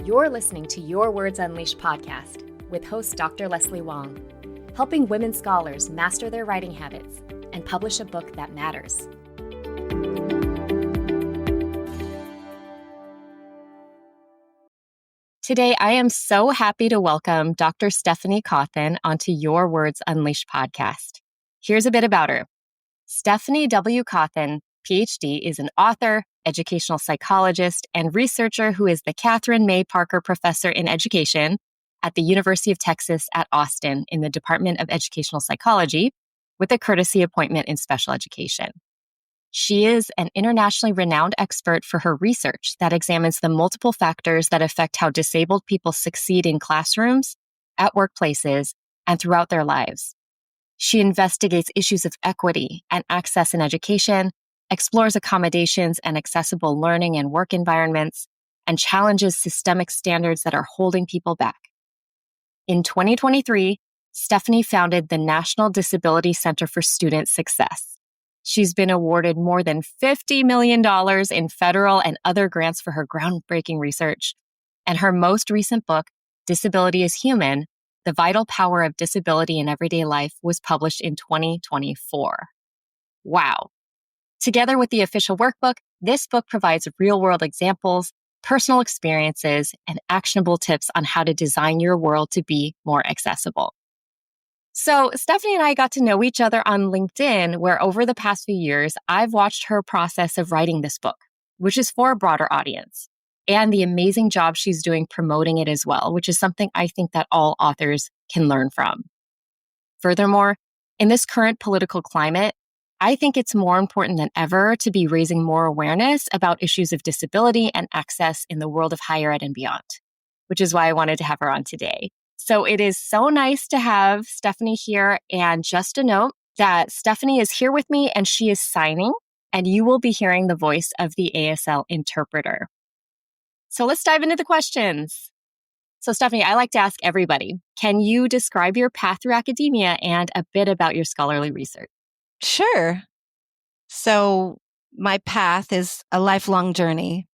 You're listening to Your Words Unleashed podcast with host Dr. Leslie Wong, helping women scholars master their writing habits and publish a book that matters. Today, I am so happy to welcome Dr. Stephanie Cawthon onto Your Words Unleashed podcast. Here's a bit about her. Stephanie W. Cawthon, PhD, is an author, educational psychologist, and researcher who is the Catherine May Parker Professor in Education at the University of Texas at Austin in the Department of Educational Psychology with a courtesy appointment in special education. She is an internationally renowned expert for her research that examines the multiple factors that affect how disabled people succeed in classrooms, at workplaces, and throughout their lives. She investigates issues of equity and access in education, explores accommodations and accessible learning and work environments, and challenges systemic standards that are holding people back. In 2023, Stephanie founded the National Disability Center for Student Success. She's been awarded more than $50 million in federal and other grants for her groundbreaking research. And her most recent book, Disability is Human: The Vital Power of Disability in Everyday Life, was published in 2024. Wow. Together with the official workbook, this book provides real-world examples, personal experiences, and actionable tips on how to design your world to be more accessible. So Stephanie and I got to know each other on LinkedIn, where over the past few years, I've watched her process of writing this book, which is for a broader audience, and the amazing job she's doing promoting it as well, which is something I think that all authors can learn from. Furthermore, in this current political climate, I think it's more important than ever to be raising more awareness about issues of disability and access in the world of higher ed and beyond, which is why I wanted to have her on today. So it is so nice to have Stephanie here. And just a note that Stephanie is here with me and she is signing, and you will be hearing the voice of the ASL interpreter. So let's dive into the questions. So Stephanie, I like to ask everybody, can you describe your path through academia and a bit about your scholarly research? Sure. So my path is a lifelong journey.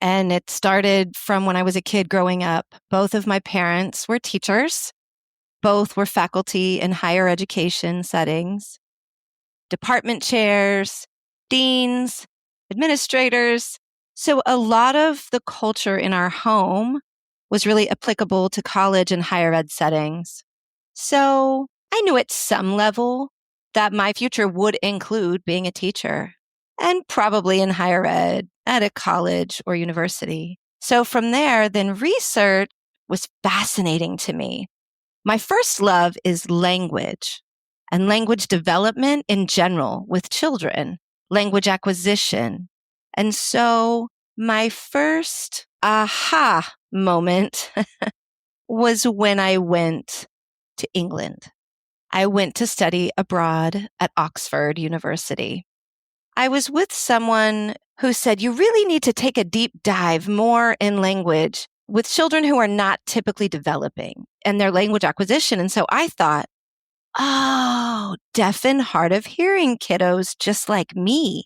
And it started from when I was a kid growing up. Both of my parents were teachers. Both were faculty in higher education settings, department chairs, deans, administrators. So a lot of the culture in our home was really applicable to college and higher ed settings. So I knew at some level that my future would include being a teacher, and probably in higher ed at a college or university. So from there, then research was fascinating to me. My first love is language and language development in general with children, language acquisition. And so my first aha moment was when I went to England. I went to study abroad at Oxford University. I was with someone who said, you really need to take a deep dive more in language with children who are not typically developing and their language acquisition. And so I thought, oh, deaf and hard of hearing kiddos just like me.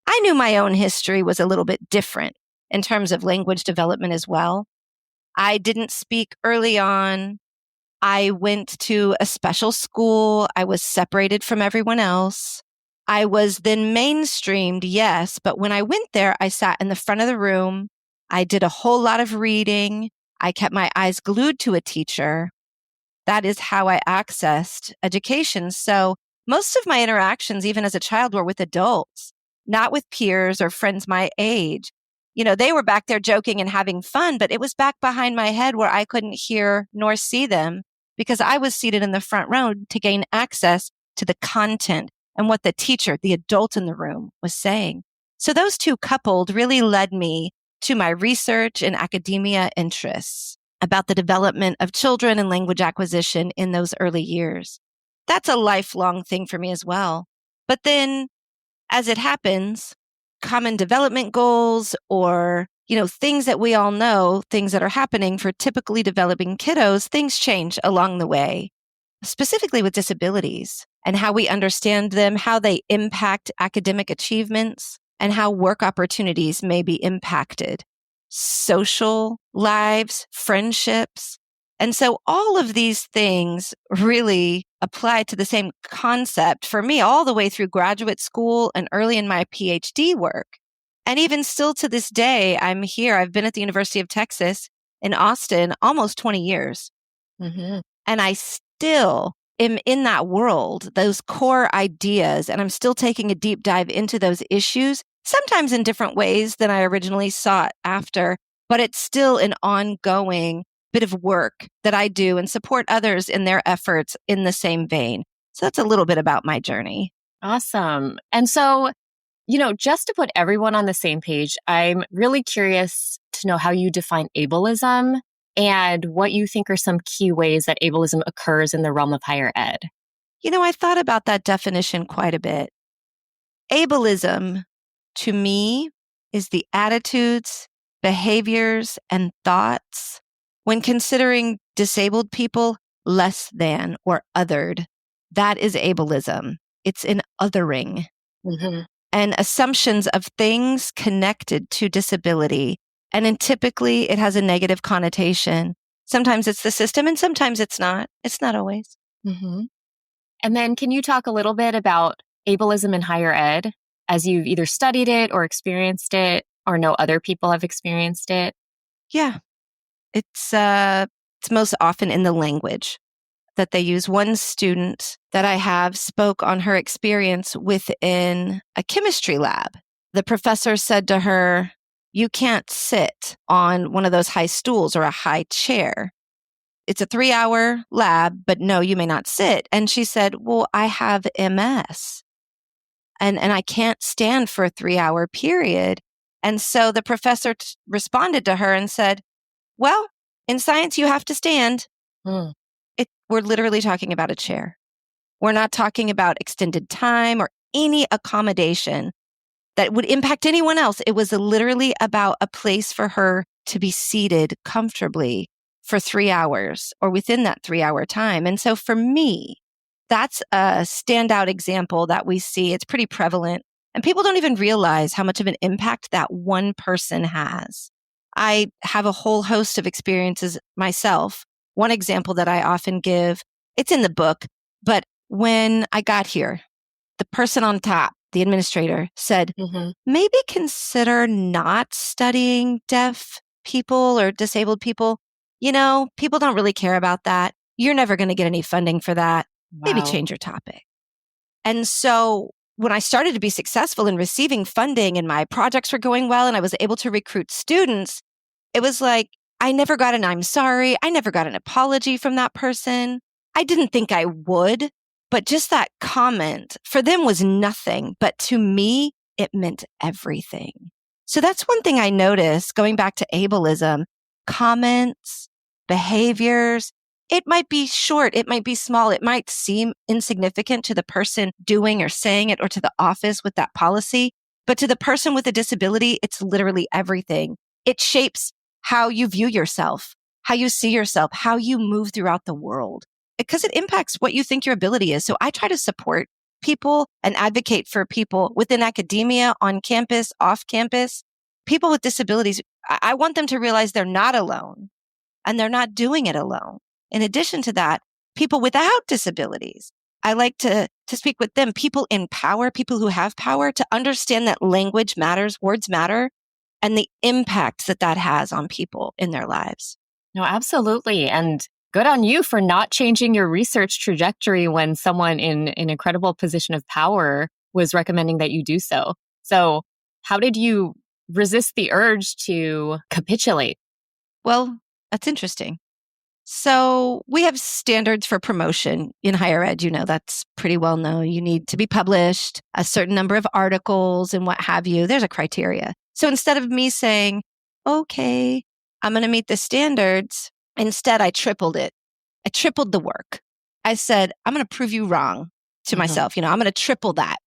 I knew my own history was a little bit different in terms of language development as well. I didn't speak early on. I went to a special school. I was separated from everyone else. I was then mainstreamed, yes, but when I went there, I sat in the front of the room. I did a whole lot of reading. I kept my eyes glued to a teacher. That is how I accessed education. So most of my interactions, even as a child, were with adults, not with peers or friends my age. You know, they were back there joking and having fun, but it was back behind my head where I couldn't hear nor see them because I was seated in the front row to gain access to the content and what the teacher, the adult in the room, was saying. So those two coupled really led me to my research and academia interests about the development of children and language acquisition in those early years. That's a lifelong thing for me as well. But then, as it happens, common development goals or, things that we all know, things that are happening for typically developing kiddos, things change along the way, specifically with disabilities and how we understand them, how they impact academic achievements, and how work opportunities may be impacted. social lives, friendships. And so all of these things really apply to the same concept for me all the way through graduate school and early in my PhD work. And even still to this day, I'm here. I've been at the University of Texas in Austin almost 20 years. Mm-hmm. And I still am in that world, those core ideas, and I'm still taking a deep dive into those issues, sometimes in different ways than I originally sought after, but it's still an ongoing bit of work that I do and support others in their efforts in the same vein. So that's a little bit about my journey. Awesome. And so, just to put everyone on the same page, I'm really curious to know how you define ableism and what you think are some key ways that ableism occurs in the realm of higher ed. I thought about that definition quite a bit. Ableism, to me, is the attitudes, behaviors, and thoughts when considering disabled people less than or othered. That is ableism. It's an othering. Mm-hmm. And assumptions of things connected to disability. And then typically it has a negative connotation. Sometimes it's the system and sometimes it's not. It's not always. Mm-hmm. And then can you talk a little bit about ableism in higher ed as you've either studied it or experienced it or know other people have experienced it? Yeah. It's most often in the language that they use. One student that I have spoke on her experience within a chemistry lab. The professor said to her, "You can't sit on one of those high stools or a high chair. It's a 3-hour lab, but no, you may not sit." And she said, "Well, I have MS and I can't stand for a 3-hour period." And so the professor responded to her and said, "Well, in science, you have to stand." Mm. We're literally talking about a chair. We're not talking about extended time or any accommodation that would impact anyone else. It was literally about a place for her to be seated comfortably for 3 hours or within that 3-hour time. And so for me, that's a standout example that we see. It's pretty prevalent. And people don't even realize how much of an impact that one person has. I have a whole host of experiences myself. One example that I often give, it's in the book, but when I got here, the person on top, the administrator, said, Mm-hmm. maybe consider not studying deaf people or disabled people. People don't really care about that. You're never going to get any funding for that. Maybe Wow. change your topic. And so when I started to be successful in receiving funding and my projects were going well and I was able to recruit students, it was like, I never got an "I'm sorry." I never got an apology from that person. I didn't think I would, but just that comment for them was nothing. But to me, it meant everything. So that's one thing I noticed going back to ableism. Comments, behaviors, it might be short, it might be small, it might seem insignificant to the person doing or saying it or to the office with that policy. But to the person with a disability, it's literally everything. It shapes how you view yourself, how you see yourself, how you move throughout the world, because it impacts what you think your ability is. So I try to support people and advocate for people within academia, on campus, off campus, people with disabilities. I want them to realize they're not alone and they're not doing it alone. In addition to that, people without disabilities, I like to speak with them, people in power, people who have power, to understand that language matters, words matter, and the impact that that has on people in their lives. No, absolutely. And good on you for not changing your research trajectory when someone in an incredible position of power was recommending that you do so. So, how did you resist the urge to capitulate? Well, that's interesting. So we have standards for promotion in higher ed. That's pretty well known. You need to be published, a certain number of articles and what have you. There's a criteria. So instead of me saying, okay, I'm going to meet the standards, instead I tripled it. I tripled the work. I said, I'm going to prove you wrong to myself. I'm going to triple that.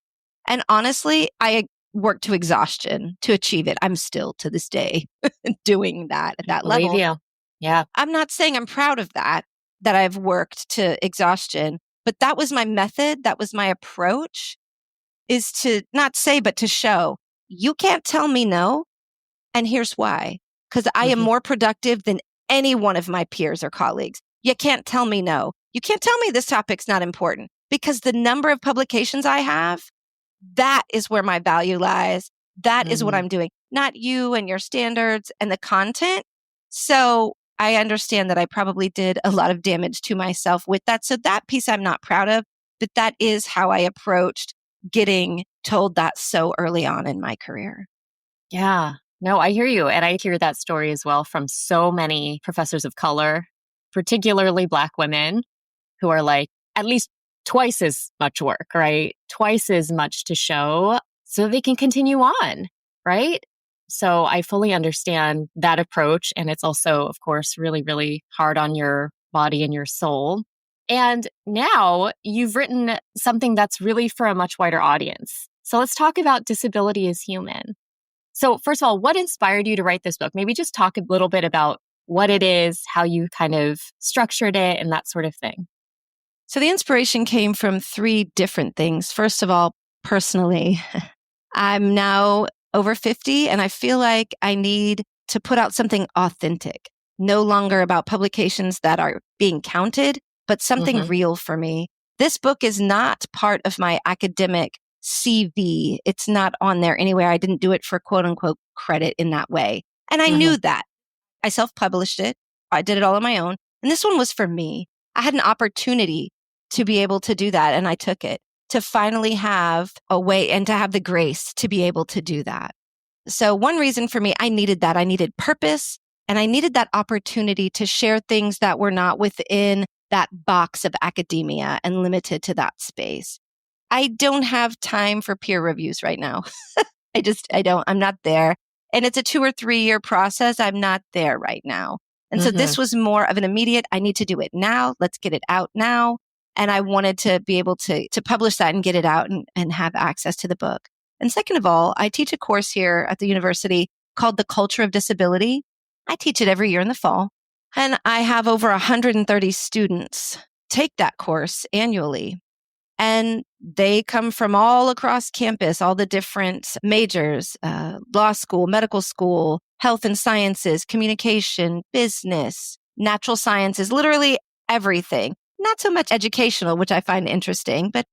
And honestly, I worked to exhaustion to achieve it. I'm still to this day doing that at that Believe level. you. Yeah. I'm not saying I'm proud of that I've worked to exhaustion, but that was my method. That was my approach, is to not say, but to show you can't tell me no. And here's why. because I am more productive than any one of my peers or colleagues. You can't tell me no. You can't tell me this topic's not important, because the number of publications I have, that is where my value lies. That is what I'm doing, not you and your standards and the content. So I understand that I probably did a lot of damage to myself with that. So that piece I'm not proud of, but that is how I approached getting told that so early on in my career. Yeah. No, I hear you. And I hear that story as well from so many professors of color, particularly Black women, who are like at least twice as much work, right? Twice as much to show so they can continue on, right? So I fully understand that approach. And it's also, of course, really, really hard on your body and your soul. And now you've written something that's really for a much wider audience. So let's talk about disability as human. So first of all, what inspired you to write this book? Maybe just talk a little bit about what it is, how you kind of structured it, and that sort of thing. So the inspiration came from three different things. First of all, personally, I'm now over 50 and I feel like I need to put out something authentic, no longer about publications that are being counted, but something real for me. This book is not part of my academic CV. It's not on there anywhere. I didn't do it for quote unquote credit in that way. And I knew that. I self-published it. I did it all on my own. And this one was for me. I had an opportunity to be able to do that. And I took it to finally have a way and to have the grace to be able to do that. So one reason for me, I needed that. I needed purpose and I needed that opportunity to share things that were not within that box of academia and limited to that space. I don't have time for peer reviews right now. I'm not there. And it's a 2 or 3 year process. I'm not there right now. And so this was more of an immediate, I need to do it now. Let's get it out now. And I wanted to be able to publish that and get it out and have access to the book. And second of all, I teach a course here at the university called The Culture of Disability. I teach it every year in the fall. And I have over 130 students take that course annually. And they come from all across campus, all the different majors, law school, medical school, health and sciences, communication, business, natural sciences, literally everything. Not so much educational, which I find interesting, but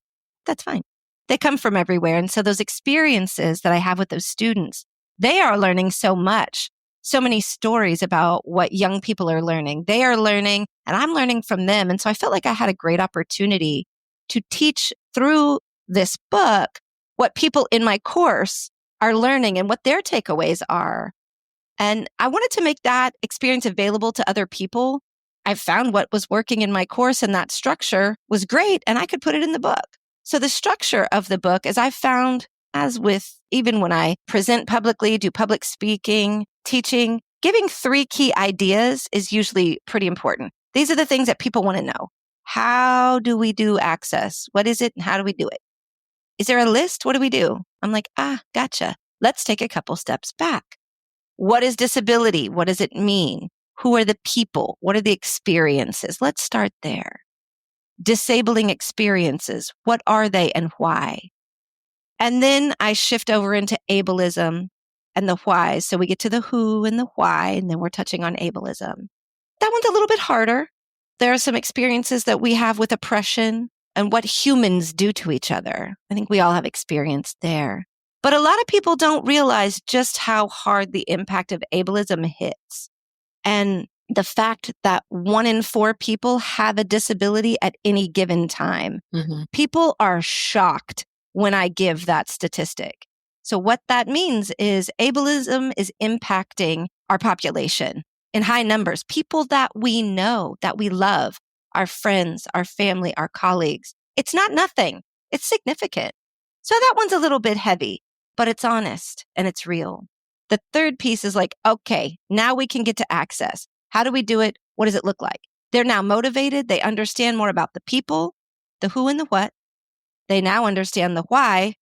that's fine. They come from everywhere. And so those experiences that I have with those students, they are learning so much, so many stories about what young people are learning. They are learning and I'm learning from them. And so I felt like I had a great opportunity to teach through this book what people in my course are learning and what their takeaways are. And I wanted to make that experience available to other people. I found what was working in my course and that structure was great and I could put it in the book. So the structure of the book, as I found, as with even when I present publicly, do public speaking, teaching, giving 3 key ideas is usually pretty important. These are the things that people want to know. How do we do access? What is it and how do we do it? Is there a list? What do we do? I'm like, gotcha. Let's take a couple steps back. What is disability? What does it mean? Who are the people? What are the experiences? Let's start there. Disabling experiences. What are they and why? And then I shift over into ableism and the why. So we get to the who and the why, and then we're touching on ableism. That one's a little bit harder. There are some experiences that we have with oppression and what humans do to each other. I think we all have experience there. But a lot of people don't realize just how hard the impact of ableism hits. And the fact that 1 in 4 people have a disability at any given time. People are shocked when I give that statistic. So what that means is ableism is impacting our population in high numbers, people that we know, that we love, our friends, our family, our colleagues. It's not nothing. It's significant. So that one's a little bit heavy, but it's honest and it's real. The third piece is like, okay, now we can get to access. How do we do it? What does it look like? They're now motivated. They understand more about the people, the who and the what. They now understand the why.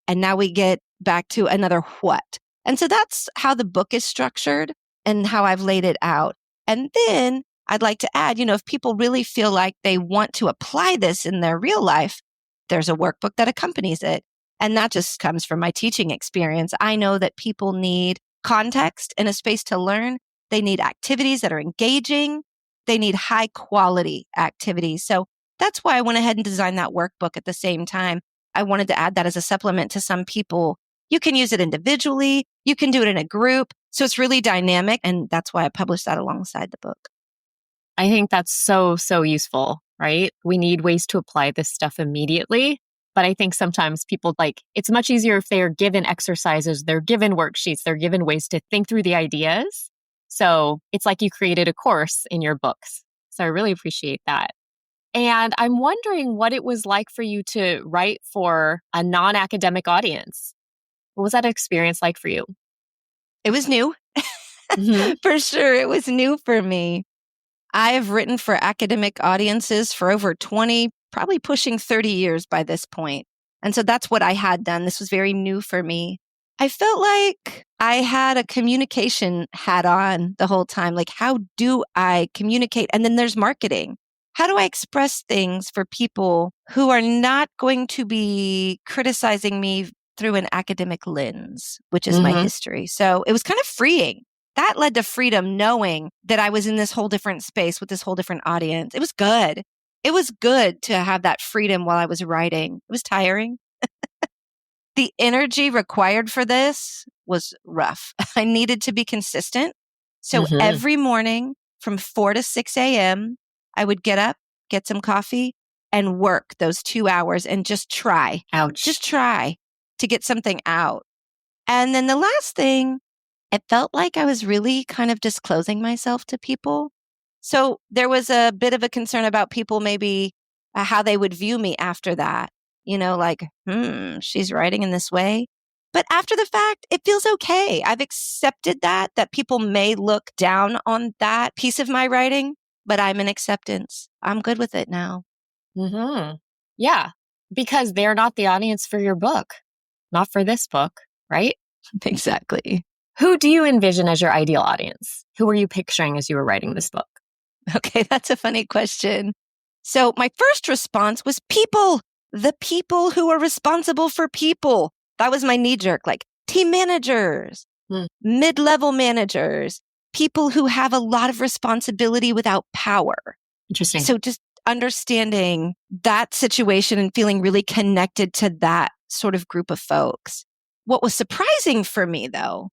And now we get back to another what. And so that's how the book is structured and how I've laid it out. And then I'd like to add, if people really feel like they want to apply this in their real life, there's a workbook that accompanies it. And that just comes from my teaching experience. I know that people need context and a space to learn. They need activities that are engaging. They need high quality activities. So that's why I went ahead and designed that workbook at the same time. I wanted to add that as a supplement to some people. You can use it individually. You can do it in a group. So it's really dynamic. And that's why I published that alongside the book. I think that's so, so useful, right? We need ways to apply this stuff immediately. But I think sometimes people it's much easier if they are given exercises, they're given worksheets, they're given ways to think through the ideas. So it's like you created a course in your books. So I really appreciate that. And I'm wondering what it was like for you to write for a non-academic audience. What was that experience like for you? It was new. Mm-hmm. For sure. It was new for me. I have written for academic audiences for over 20, probably pushing 30 years by this point. And so that's what I had done. This was very new for me. I felt like I had a communication hat on the whole time. Like, how do I communicate? And then there's marketing. How do I express things for people who are not going to be criticizing me through an academic lens, which is my history? So it was kind of freeing. That led to freedom, knowing that I was in this whole different space with this whole different audience. It was good. It was good to have that freedom while I was writing. It was tiring. The energy required for this was rough. I needed to be consistent. So every morning from 4 to 6 a.m., I would get up, get some coffee, and work those 2 hours and just try. Ouch. Just try to get something out. And then the last thing, it felt like I was really kind of disclosing myself to people. So there was a bit of a concern about people maybe how they would view me after that. Like, she's writing in this way. But after the fact, it feels okay. I've accepted that people may look down on that piece of my writing, but I'm in acceptance. I'm good with it now. Yeah, because they're not the audience for your book, not for this book, right? Exactly. Who do you envision as your ideal audience? Who were you picturing as you were writing this book? Okay, that's a funny question. So my first response was people, the people who are responsible for people. That was my knee jerk, like team managers, mid-level managers, people who have a lot of responsibility without power. Interesting. So just understanding that situation and feeling really connected to that sort of group of folks. What was surprising for me, though,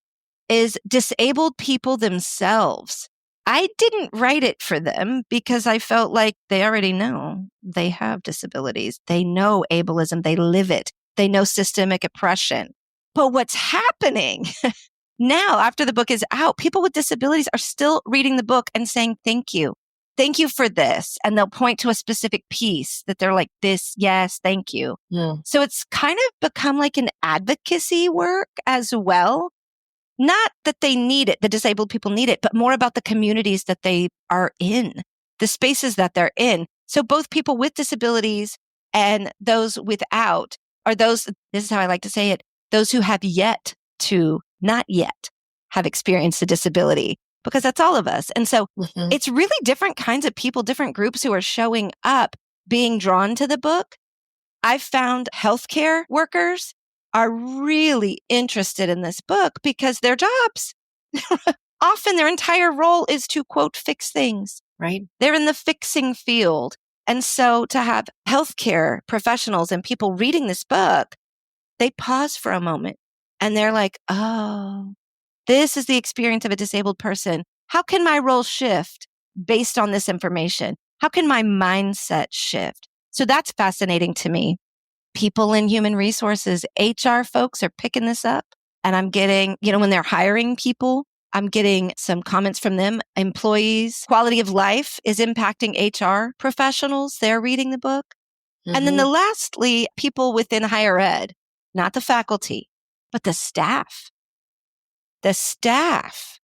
is disabled people themselves. I didn't write it for them because I felt like they already know they have disabilities. They know ableism. They live it. They know systemic oppression. But what's happening now, after the book is out, people with disabilities are still reading the book and saying, thank you. Thank you for this. And they'll point to a specific piece that they're like, this, yes, thank you. So it's kind of become like an advocacy work as well. Not that they need it, the disabled people need it, but more about the communities that they are in, the spaces that they're in. So both people with disabilities and those without are those, this is how I like to say it, those who have not yet have experienced a disability, because that's all of us. And so it's really different kinds of people, different groups who are showing up, being drawn to the book. I've found healthcare workers are really interested in this book because their jobs, often their entire role is to, quote, fix things. Right. They're in the fixing field. And so to have healthcare professionals and people reading this book, they pause for a moment and they're like, oh, this is the experience of a disabled person. How can my role shift based on this information? How can my mindset shift? So that's fascinating to me. People in human resources, HR folks are picking this up. And I'm getting, when they're hiring people, I'm getting some comments from them. Employees, quality of life is impacting HR professionals. They're reading the book. And then lastly, people within higher ed, not the faculty, but the staff. The staff.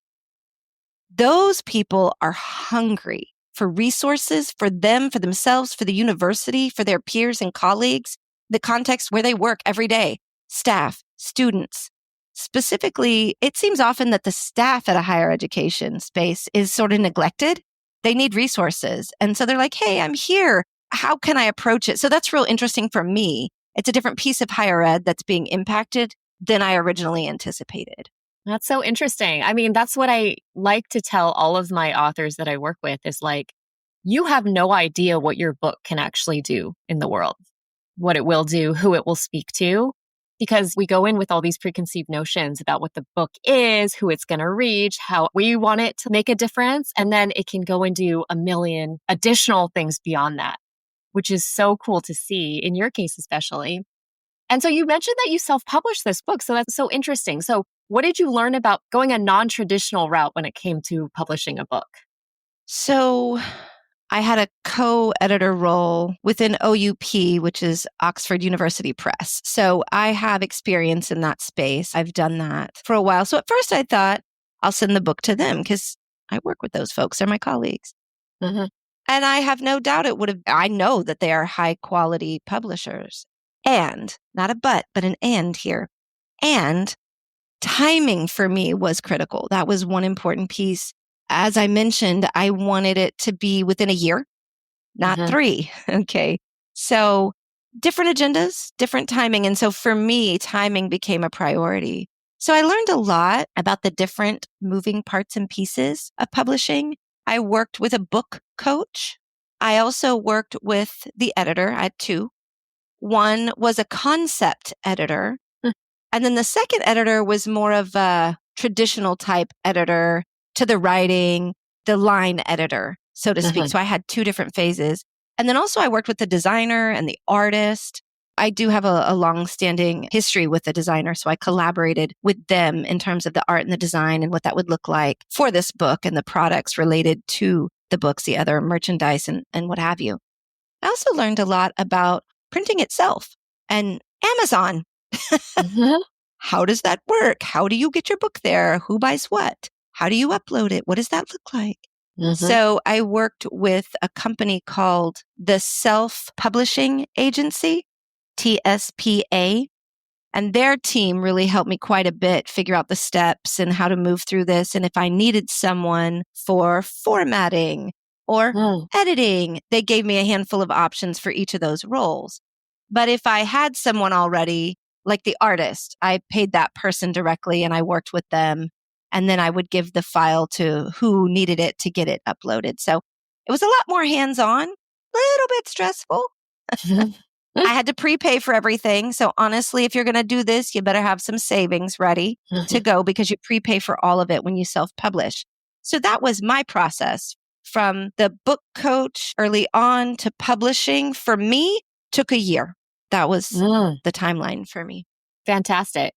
Those people are hungry for resources for them, for themselves, for the university, for their peers and colleagues, the context where they work every day, staff, students. Specifically, it seems often that the staff at a higher education space is sort of neglected. They need resources. And so they're like, hey, I'm here. How can I approach it? So that's real interesting for me. It's a different piece of higher ed that's being impacted than I originally anticipated. That's so interesting. I mean, that's what I like to tell all of my authors that I work with is like, you have no idea what your book can actually do in the world, what it will do, who it will speak to, because we go in with all these preconceived notions about what the book is, who it's going to reach, how we want it to make a difference. And then it can go and do a million additional things beyond that, which is so cool to see in your case, especially. And so you mentioned that you self-published this book. So that's so interesting. So what did you learn about going a non-traditional route when it came to publishing a book? So I had a co-editor role within OUP, which is Oxford University Press. So I have experience in that space. I've done that for a while. So at first I thought I'll send the book to them because I work with those folks. They're my colleagues. Mm-hmm. And I have no doubt I know that they are high quality publishers. And, not a but an and here. And timing for me was critical. That was one important piece. As I mentioned, I wanted it to be within a year, not Mm-hmm. 3. Okay. So different agendas, different timing. And so for me, timing became a priority. So I learned a lot about the different moving parts and pieces of publishing. I worked with a book coach. I also worked with the editor. I had 2. One was a concept editor. And then the second editor was more of a traditional type editor to the writing, the line editor, so to speak. Mm-hmm. So I had 2 different phases. And then also I worked with the designer and the artist. I do have a long-standing history with the designer. So I collaborated with them in terms of the art and the design and what that would look like for this book and the products related to the books, the other merchandise and what have you. I also learned a lot about printing itself and Amazon. Mm-hmm. How does that work? How do you get your book there? Who buys what? How do you upload it? What does that look like? Mm-hmm. So I worked with a company called the Self Publishing Agency, TSPA, and their team really helped me quite a bit figure out the steps and how to move through this. And if I needed someone for formatting or Mm. editing, they gave me a handful of options for each of those roles. But if I had someone already, like the artist, I paid that person directly and I worked with them. And then I would give the file to who needed it to get it uploaded. So it was a lot more hands-on, little bit stressful. I had to prepay for everything. So honestly, if you're going to do this, you better have some savings ready to go because you prepay for all of it when you self-publish. So that was my process from the book coach early on to publishing. For me, took a year. That was Mm. the timeline for me. Fantastic.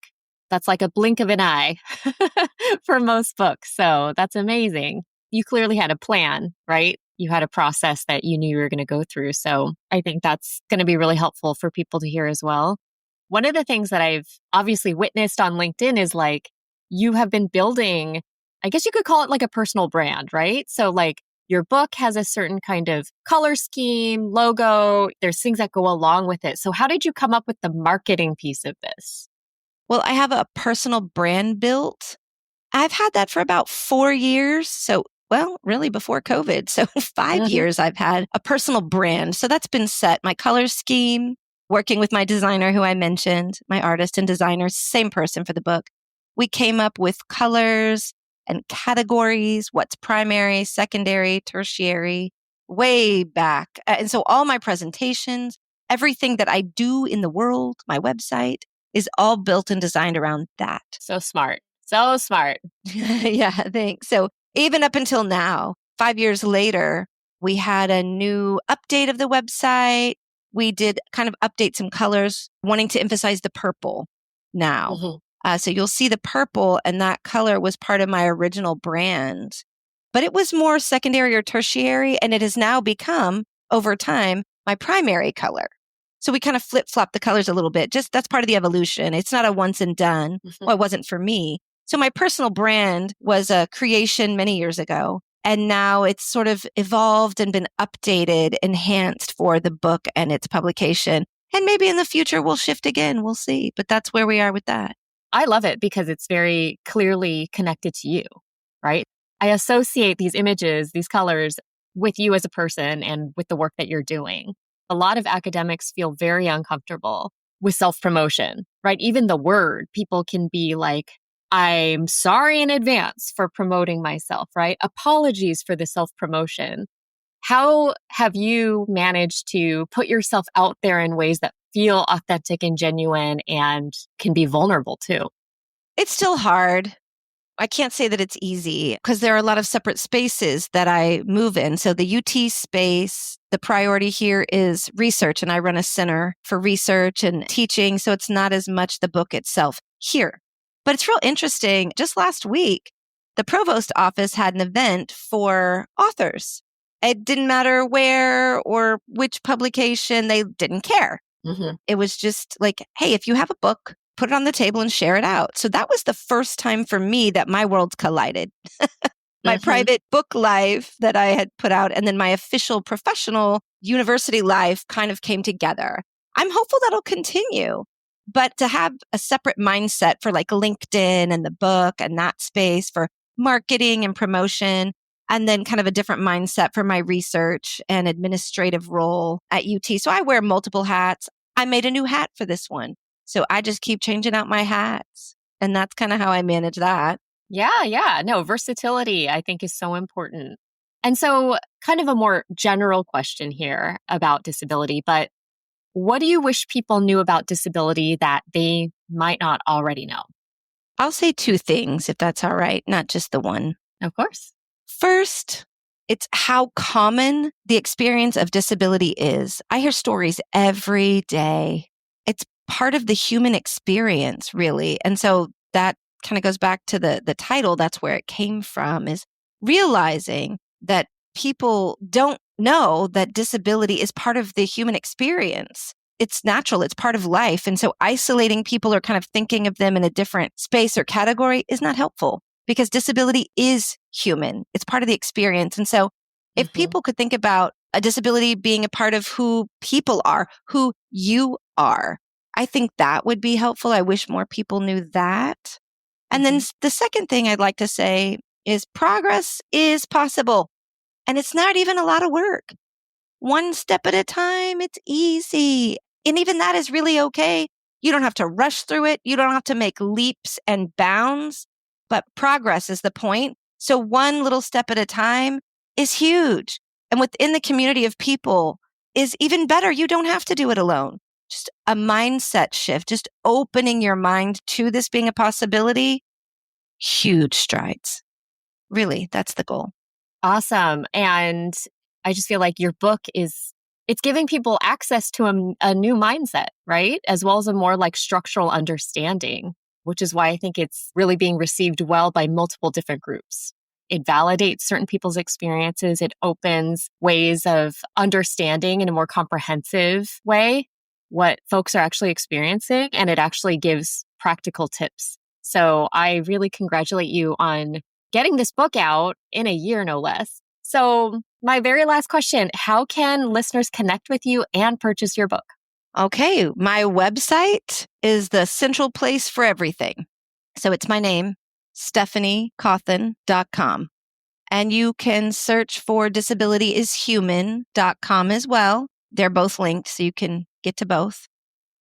That's like a blink of an eye for most books. So that's amazing. You clearly had a plan, right? You had a process that you knew you were going to go through. So I think that's going to be really helpful for people to hear as well. One of the things that I've obviously witnessed on LinkedIn is like you have been building, I guess you could call it like a personal brand, right? So like your book has a certain kind of color scheme, logo, there's things that go along with it. So how did you come up with the marketing piece of this? Well, I have a personal brand built. I've had that for about 4 years. So, well, really before COVID. So 5 Mm-hmm. years I've had a personal brand. So that's been set. My color scheme, working with my designer who I mentioned, my artist and designer, same person for the book. We came up with colors and categories, what's primary, secondary, tertiary, way back. And so all my presentations, everything that I do in the world, my website, is all built and designed around that. So smart. So smart. Yeah, thanks. So even up until now, 5 years later, we had a new update of the website. We did kind of update some colors, wanting to emphasize the purple now. Mm-hmm. So you'll see the purple, and that color was part of my original brand, but it was more secondary or tertiary, and it has now become, over time, my primary color. So we kind of flip-flop the colors a little bit. Just that's part of the evolution. It's not a once and done. Mm-hmm. Well, it wasn't for me. So my personal brand was a creation many years ago. And now it's sort of evolved and been updated, enhanced for the book and its publication. And maybe in the future we'll shift again. We'll see. But that's where we are with that. I love it because it's very clearly connected to you, right? I associate these images, these colors with you as a person and with the work that you're doing. A lot of academics feel very uncomfortable with self-promotion, right? Even the word, people can be like, I'm sorry in advance for promoting myself, right? Apologies for the self-promotion. How have you managed to put yourself out there in ways that feel authentic and genuine and can be vulnerable too? It's still hard. I can't say that it's easy because there are a lot of separate spaces that I move in. So the UT space, the priority here is research, and I run a center for research and teaching. So it's not as much the book itself here. But it's real interesting. Just last week, the provost office had an event for authors. It didn't matter where or which publication, they didn't care. Mm-hmm. It was just like, hey, if you have a book, put it on the table and share it out. So that was the first time for me that my worlds collided. My private book life that I had put out and then my official professional university life kind of came together. I'm hopeful that'll continue. But to have a separate mindset for like LinkedIn and the book and that space for marketing and promotion, and then kind of a different mindset for my research and administrative role at UT. So I wear multiple hats. I made a new hat for this one. So I just keep changing out my hats. And that's kind of how I manage that. Yeah. No, versatility, I think, is so important. And so, kind of a more general question here about disability, but what do you wish people knew about disability that they might not already know? I'll say two things, if that's all right, not just the one. Of course. First, it's how common the experience of disability is. I hear stories every day. It's part of the human experience, really. And so that kind of goes back to the title. That's where it came from, is realizing that people don't know that disability is part of the human experience. It's natural. It's part of life. And so isolating people or kind of thinking of them in a different space or category is not helpful because disability is human. It's part of the experience. And so if people could think about a disability being a part of who people are, who you are, I think that would be helpful. I wish more people knew that. And then the second thing I'd like to say is progress is possible. And it's not even a lot of work. One step at a time, it's easy. And even that is really okay. You don't have to rush through it. You don't have to make leaps and bounds, but progress is the point. So one little step at a time is huge. And within the community of people is even better. You don't have to do it alone. Just a mindset shift, just opening your mind to this being a possibility. Huge strides. Really, that's the goal. Awesome. And I just feel like your book it's giving people access to a new mindset, right? As well as a more like structural understanding, which is why I think it's really being received well by multiple different groups. It validates certain people's experiences. It opens ways of understanding in a more comprehensive way what folks are actually experiencing, and it actually gives practical tips. So I really congratulate you on getting this book out in a year, no less. So my very last question, how can listeners connect with you and purchase your book? Okay, my website is the central place for everything. So it's my name, stephaniecawthon.com. And you can search for disabilityishuman.com as well. They're both linked, so you can get to both.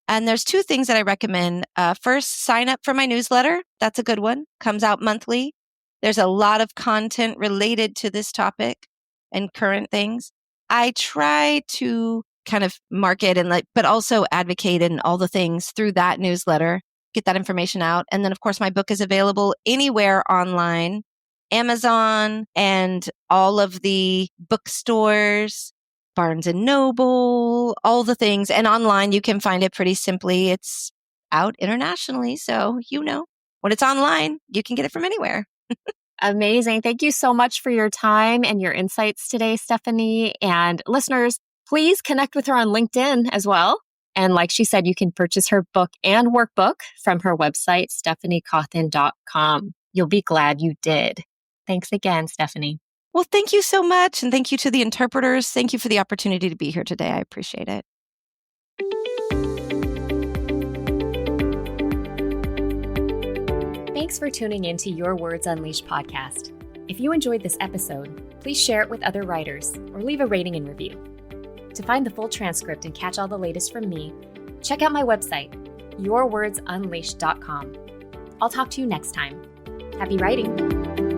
And there's two things that I recommend. First, sign up for my newsletter. That's a good one. Comes out monthly. There's a lot of content related to this topic and current things. I try to kind of market and but also advocate and all the things through that newsletter, get that information out. And then of course, my book is available anywhere online, Amazon and all of the bookstores, Barnes and Noble, all the things. And online, you can find it pretty simply. It's out internationally. So, when it's online, you can get it from anywhere. Amazing. Thank you so much for your time and your insights today, Stephanie. And listeners, please connect with her on LinkedIn as well. And like she said, you can purchase her book and workbook from her website, stephaniecawthon.com. You'll be glad you did. Thanks again, Stephanie. Well, thank you so much. And thank you to the interpreters. Thank you for the opportunity to be here today. I appreciate it. Thanks for tuning in to Your Words Unleashed podcast. If you enjoyed this episode, please share it with other writers or leave a rating and review. To find the full transcript and catch all the latest from me, check out my website, yourwordsunleashed.com. I'll talk to you next time. Happy writing.